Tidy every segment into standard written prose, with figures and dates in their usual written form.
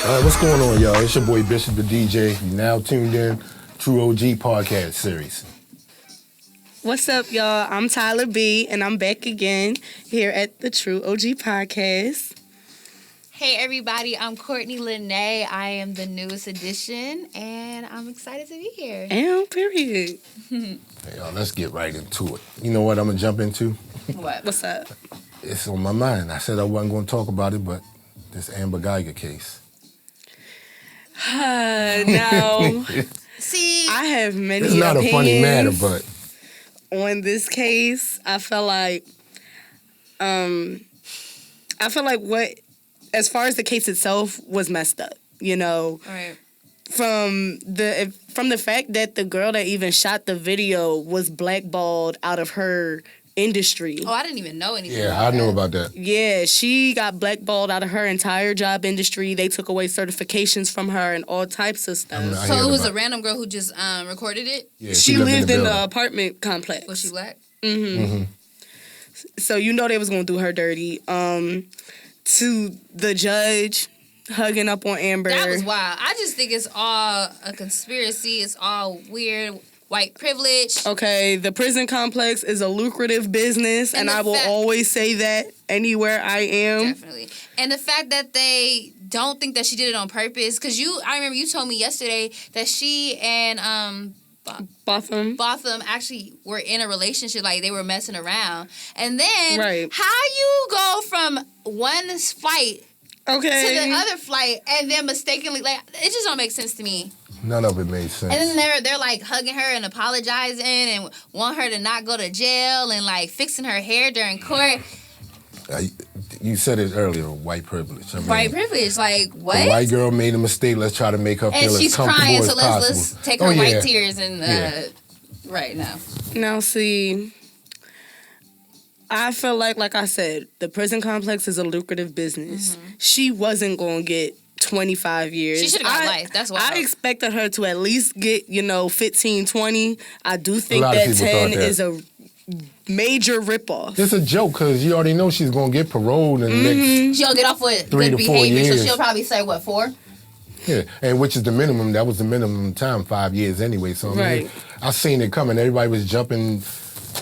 All right, what's going on, y'all? It's your boy Bishop the DJ. You now tuned in True OG podcast series. What's up, y'all? I'm Tyler B, and I'm back again here at the True OG podcast. Hey, everybody. I'm Courtney Lene. I am the newest addition, and I'm excited to be here. And period. Hey, y'all, let's get right into it. You know what I'm going to jump into? What? What's up? It's on my mind. I said I wasn't going to talk about it, but this Amber Geiger case. No. See, I have many It's not a funny matter, opinions but on this case. I feel like what, as far as the case itself, was messed up. You know, right. from the fact that the girl that even shot the video was blackballed out of her industry. Oh, I didn't even know anything. yeah, I knew about that. Yeah, she got blackballed out of her entire job industry. They took away certifications from her and all types of stuff. I So heard it was about a random girl who just recorded it? Yeah, She lived in the building. apartment complex. Was she black? So you know they was gonna do her dirty. To the judge hugging up on Amber. That was wild. I just think it's all a conspiracy. It's all weird. White privilege. Okay, the prison complex is a lucrative business, and the I will fact- always say that anywhere I am. Definitely. And the fact that they don't think that she did it on purpose, because I remember you told me yesterday that she and Botham. Botham actually were in a relationship, like they were messing around. And then Right. how you go from one flight Okay. to the other flight and then mistakenly, like, it just don't make sense to me. None of it made sense. And then they're like hugging her and apologizing and want her to not go to jail and like fixing her hair during court. You said it earlier, white privilege. I mean, White privilege, like what? the white girl made a mistake. Let's try to make her And feel she's as comfortable crying, as so possible. let's take her yeah. white tears and Yeah. right now. Now, see, I feel like I said, the prison complex is a lucrative business. She wasn't going to get 25 years. She should've got life. That's why. I expected her to at least get, 15, 20. I do think lot of that people 10 thought that. is a major ripoff. It's a joke because you already know she's going to get paroled in the next. She'll get off with 3 good to 4 behavior, years. so she'll probably say, what, 4? Yeah, and which is the minimum. That was the minimum time, 5 years anyway. So I mean, Right. I seen it coming. Everybody was jumping,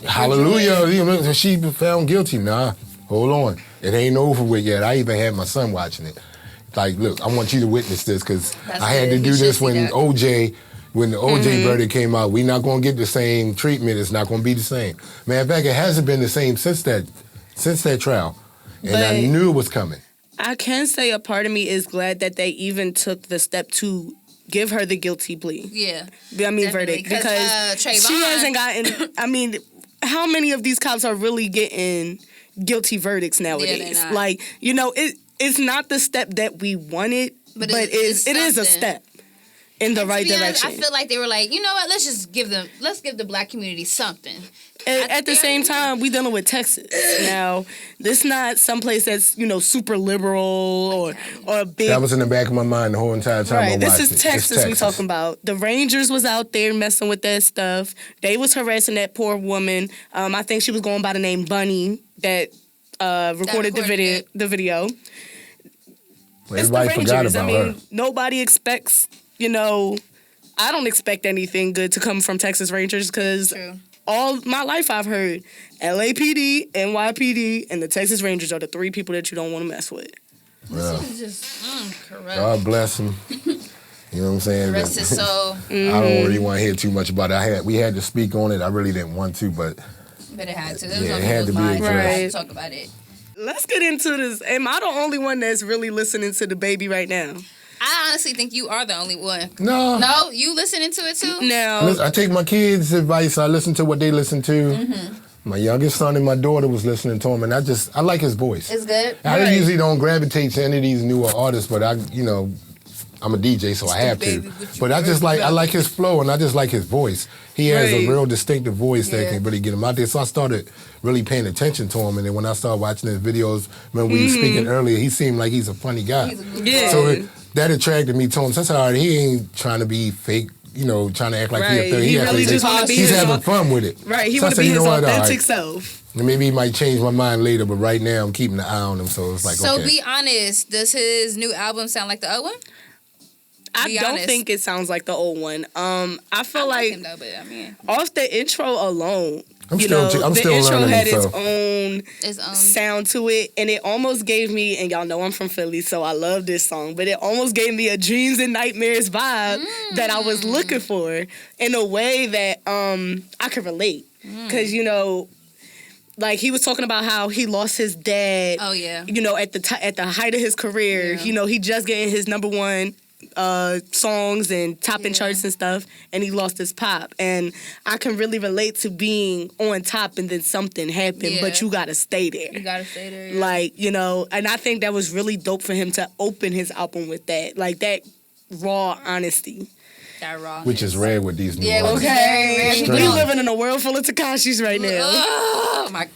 hallelujah. She was found guilty. Nah, hold on. It ain't over with yet. I even had my son watching it. Like, look, I want you to witness this because That's I had to good. do He should this see when that. when the OJ verdict came out. We not going to get the same treatment. It's not going to be the same. Matter of fact, it hasn't been the same since that trial. And I But- knew it was coming. I can say a part of me is glad that they even took the step to give her the guilty plea. Yeah. I mean, Definitely, verdict. 'cause, Because Trayvon- she hasn't gotten, I mean, how many of these cops are really getting guilty verdicts nowadays? not. Like, it's not the step that we wanted, but it is a something. step in the right To be honest, direction. I feel like they were like, you know what? Let's give the black community something. At the same time, we dealing with Texas. Now, this not someplace that's, super liberal or big. That was in the back of my mind the whole entire time I Right, watched this it. is It's Texas we talking about. The Rangers was out there messing with that stuff. They was harassing that poor woman. I think she was going by the name Bunny that recorded the recorded video. Well, It's the everybody forgot Rangers. about I mean, her. nobody expects, I don't expect anything good to come from Texas Rangers because True. all my life I've heard LAPD, NYPD, and the Texas Rangers are the 3 people that you don't want to mess with. Well, This is just corrupt. God bless him. You know what I'm saying? Rest his soul. I don't really want to hear too much about it. We had to speak on it. I really didn't want to, but But it had to. Yeah, was on it had people's to be minds. addressed. We had Right. to talk about it. Let's get into this. Am I the only one that's really listening to the baby right now? I honestly think you are the only one. no. No, you listening to it too? Now, Listen, I take my kids' advice. I listen to what they listen to. Mm-hmm. My youngest son and my daughter was listening to him, and I like his voice. It's good. I Right. usually don't gravitate to any of these newer artists, but I'm a DJ, so I have to. baby, what you But I like his flow, and I just like his voice. He has a Right. real distinctive voice that Yeah. can really get him out there. So I started really paying attention to him, and then when I started watching his videos, when we were speaking earlier, he seemed like he's a funny guy. He's a good Yeah. So that attracted me to him. So I said, all right, he ain't trying to be fake trying to act like Right. he a thug. He act really like just wanna be he's his having au- fun with it. Right. He So I want to said, be you his know what, all authentic right. self. Maybe he might change my mind later, but right now I'm keeping an eye on him, so it's like, So okay. be honest, does his new album sound like the old one? I Be don't honest. think it sounds like the old one. I feel I like like him though, but I mean, off the intro alone, I'm the still intro learning had him, its so. own it's sound to it, and it almost gave me, and y'all know I'm from Philly, so I love this song, but it almost gave me a dreams and nightmares vibe that I was looking for in a way that I could relate. Because, like he was talking about how he lost his dad, Oh yeah. at the height of his career. Yeah. He just getting his number one songs and topping Yeah. charts and stuff, and he lost his pop. And I can really relate to being on top and then something happened, Yeah. but you gotta stay there. You gotta stay there. Yeah. Like, and I think that was really dope for him to open his album with that. Like that raw honesty. that raw. Which is rare with these new Yeah, artists. Very, very We strong. living in a world full of Tekashis right now. Oh my!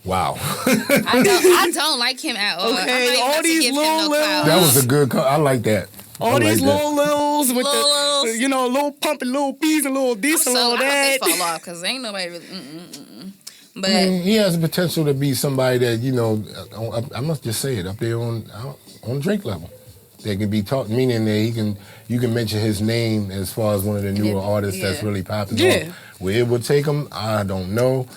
Wow. I don't like him at all. Okay, I'm not even all about to these give him little clout. That was a good I like that. All I these like that. little Lils with Lil' the, Lils. little pump and little P's and little this and So little I hope that. they fall off because ain't nobody really. But He has the potential to be somebody that I must just say it up there on Drake level. That can be taught, meaning that you can mention his name as far as one of the newer artists that's yeah. really popular. Yeah. Where it would take him, I don't know.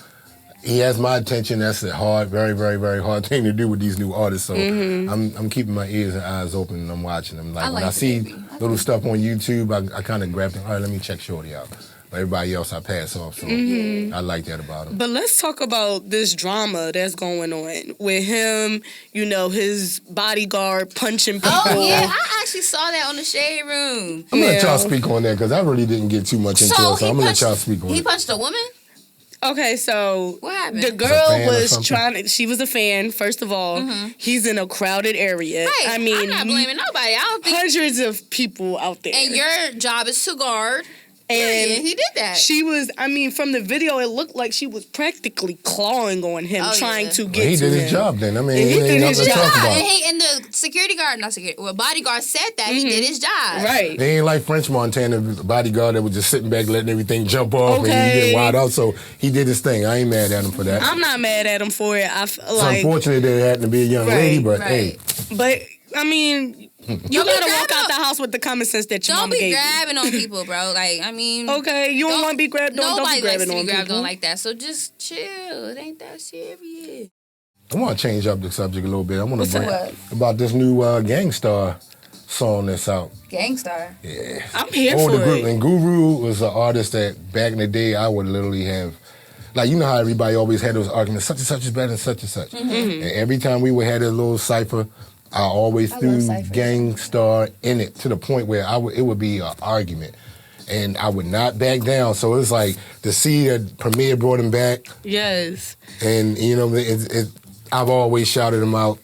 He has my attention. That's a hard, very, very, very hard thing to do with these new artists. So I'm keeping my ears and eyes open and I'm watching them. Like I when like I the see baby. little stuff on YouTube, I kind of grab them. All right, let me check Shorty out. But everybody else I pass off. So I like that about him. But let's talk about this drama that's going on with him, his bodyguard punching people. oh yeah, I actually saw that on the Shade Room. I'm gonna let Yeah. y'all speak on that because I really didn't get too much into it, so I'm gonna let y'all speak on He it. punched a woman. Okay, so What happened? the It's a girl fan or was something? she was a fan, first of all. He's in a crowded area. Right. I mean, I'm not blaming nobody. I don't think. hundreds of people out there. And your job is to guard. And And he did that. she was, from the video, it looked like she was practically clawing on him, Oh, trying yeah. to Well, get he to did him. his job then. I mean, And he it did ain't his nothing to job. talk about. and the bodyguard said that he did his job. Right. They ain't like French Montana, the bodyguard that was just sitting back letting everything jump off and he Okay. getting wild out. So he did his thing. I ain't mad at him for that. I'm not mad at him for it. I feel It's like, unfortunate that it happened to be a young Right, lady, but right. hey, but you Don't be gotta walk grabbing out the on- house with the common sense that your Don't mama be gave grabbing on people, bro. Like, I mean. you. Okay, you don't want to be grabbed. Don't be Nobody likes grabbing to be on grabbed people. on like that. So just chill. It ain't that serious. I want to change up the subject a little bit. I want to What's bring up? about this new Gangstar song that's out. Gangstar. Yeah. I'm here Oh, for the group. it. And Guru was an artist that back in the day I would literally have, like, you know how everybody always had those arguments, such and such is better than such and such. And every time we would have a little cipher, I always threw love ciphers. Gangstar in it to the point where it would be an argument. And I would not back down. So it's like to see that Premier brought him back, Yes. and I've always shouted him out.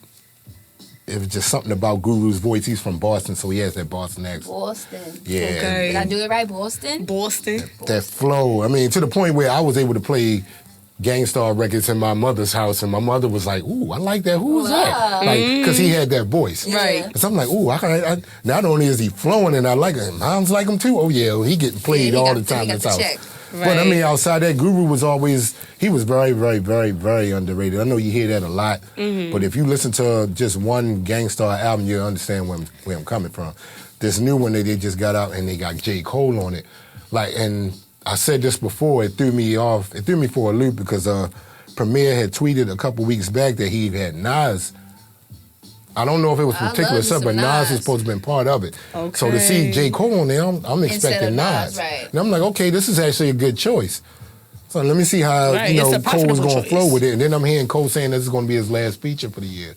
It was just something about Guru's voice. He's from Boston, so he has that Boston accent. Boston. Yeah, Okay. Did I do it right, Boston? Boston. that flow. I mean, to the point where I was able to play Gangstar records in my mother's house, and my mother was like, "Ooh, I like that. Who was that?" Like, because he had that voice. Right. And so I'm like, "Ooh, I not only is he flowing, and I like him, moms like him too. Oh yeah, he getting played Yeah, he all got- the time he in got this the house." check. But I Right. mean, outside that, Guru was very, very, very, very underrated. I know you hear that a lot, but if you listen to just one Gangstar album, you'll understand where I'm coming from. This new one that they just got out, and they got J. Cole on it. And I said this before, it threw me off. It threw me for a loop because Premier had tweeted a couple weeks back that he had Nas. I don't know if it was I particular love me stuff, but some Nas is Nas. supposed to be part of it. So to see Okay. J. Cole on there, I'm Instead expecting of Nas. Nas, right. And I'm like, okay, this is actually a good choice. So let me see how Right, it's a Cole was profitable going to choice. flow with it. And then I'm hearing Cole saying this is going to be his last feature for the year.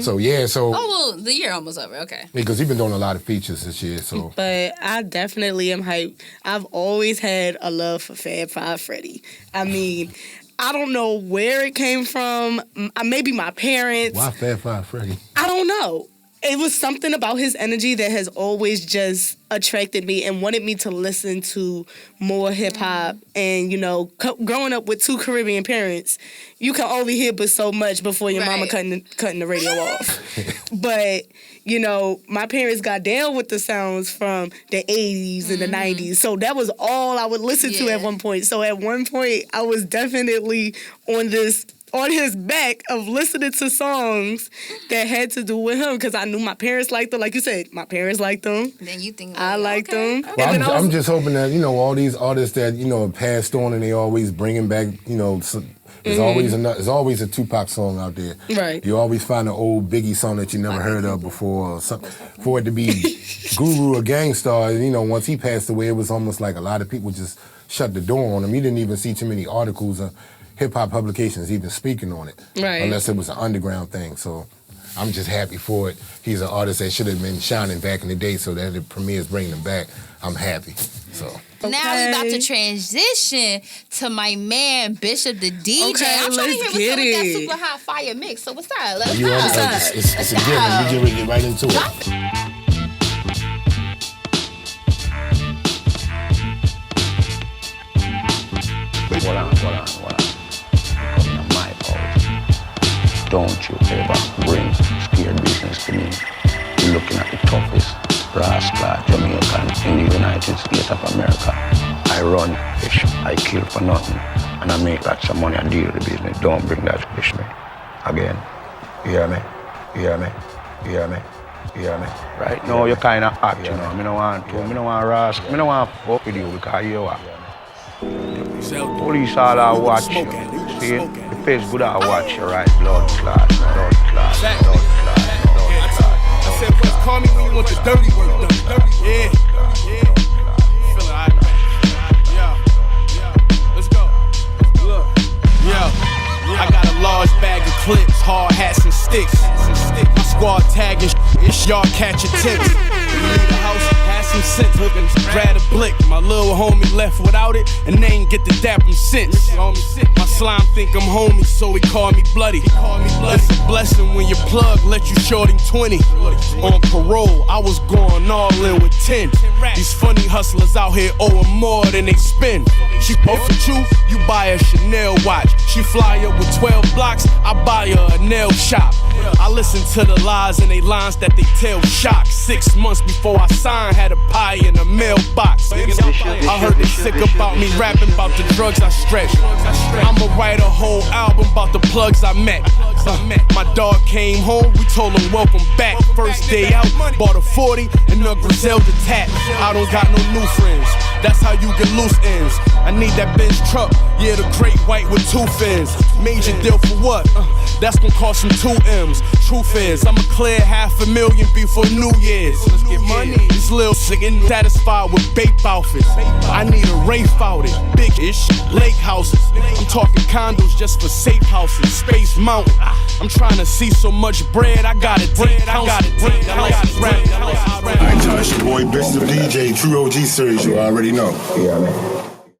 So yeah, Oh, well, the year almost over. Okay. because he's been doing a lot of features this year. So But I definitely am hyped. I've always had a love for Fab Five Freddy. I mean, I don't know where it came from. Maybe my parents. why Fab Five Freddy? I don't know. it was something about his energy that has always just attracted me and wanted me to listen to more hip hop. And, you know, growing up with 2 Caribbean parents, you can only hear but so much before your mama cutting the radio off. But, you know, my parents got down with the sounds from the 80s and the 90s. So that was all I would listen to at one point. So at one point, I was definitely on his back of listening to songs that had to do with him because I knew my parents liked them. Like you said, my parents liked them. Then you think I liked them. Well, I'm just hoping that, you know, all these artists that, you know, passed on and they always bringing back, you know, there's always a Tupac song out there. Right. You always find an old Biggie song that you never heard of before or something. For it to be Guru or Gangstar, you know, once he passed away, it was almost like a lot of people just shut the door on him. You didn't even see too many articles or hip-hop publications even speaking on it. Right. Unless it was an underground thing. So I'm just happy for it. He's an artist that should have been shining back in the day, so that the Premier's bringing him back. I'm happy. So now we about to transition to my man Bishop the DJ. Okay, I'm trying to hear what's up with that it. super hot fire mix. So what's up? Let's you go. it's a given. We get ready to get right into it. Hold on. Come to my house. Don't you ever bring scared business to me. You're looking at the toughest rascal Jamaican in the United States of America. I run fish, I kill for nothing, and I make lots of money and deal with the business. Don't bring that fish me. Again. You hear me? Right? No, you're kind of hot, you know. I don't want rascal. I don't want to fuck with you because you are. Police all I watch you. See it? The face good I watch you, right? Blood clot. I said, West, call me when you want the dirty work done. Yeah. Feel it, alright? Yeah. Let's go. Look. I got a large bag of clips, hard hats and sticks. My squad tagging it's y'all catching ticks. You leave the house, have some sense, looking grab a blick. My little homie left without it, and they ain't get to dap him since. My slime think I'm homie, so he call me bloody. It's a blessing when your plug let you short him 20. On parole, I was going all in with 10. These funny hustlers out here owing more than they spend. She both with you buy a Chanel watch. She fly up with 12 blocks, I buy her a nail shop. I listen to the lies and they lines that they tell shock. 6 months before I signed, had a pie in a mailbox. I heard they sick about me rapping about the drugs I stretch. I'ma write a whole album about the plugs I met. My dog came home, we told him welcome back. First day out, bought a 40 and a Griselda tat. I don't got no new friends, that's how you get loose ends. I need that Benz truck, yeah, the great white with 2 fins. Major deal for what? That's gonna cost some 2 M's. Truth is, I'ma clear $500,000 before New Year's. Let's get money. These little sick and satisfied with bape outfits. I need a Wraith out it, big-ish lake houses. I'm talking condos just for safe houses, Space Mountain. I'm trying to see so much bread, I got it. Alright, Josh, your boy Bishop DJ, True OG series, you already know. Yeah, man.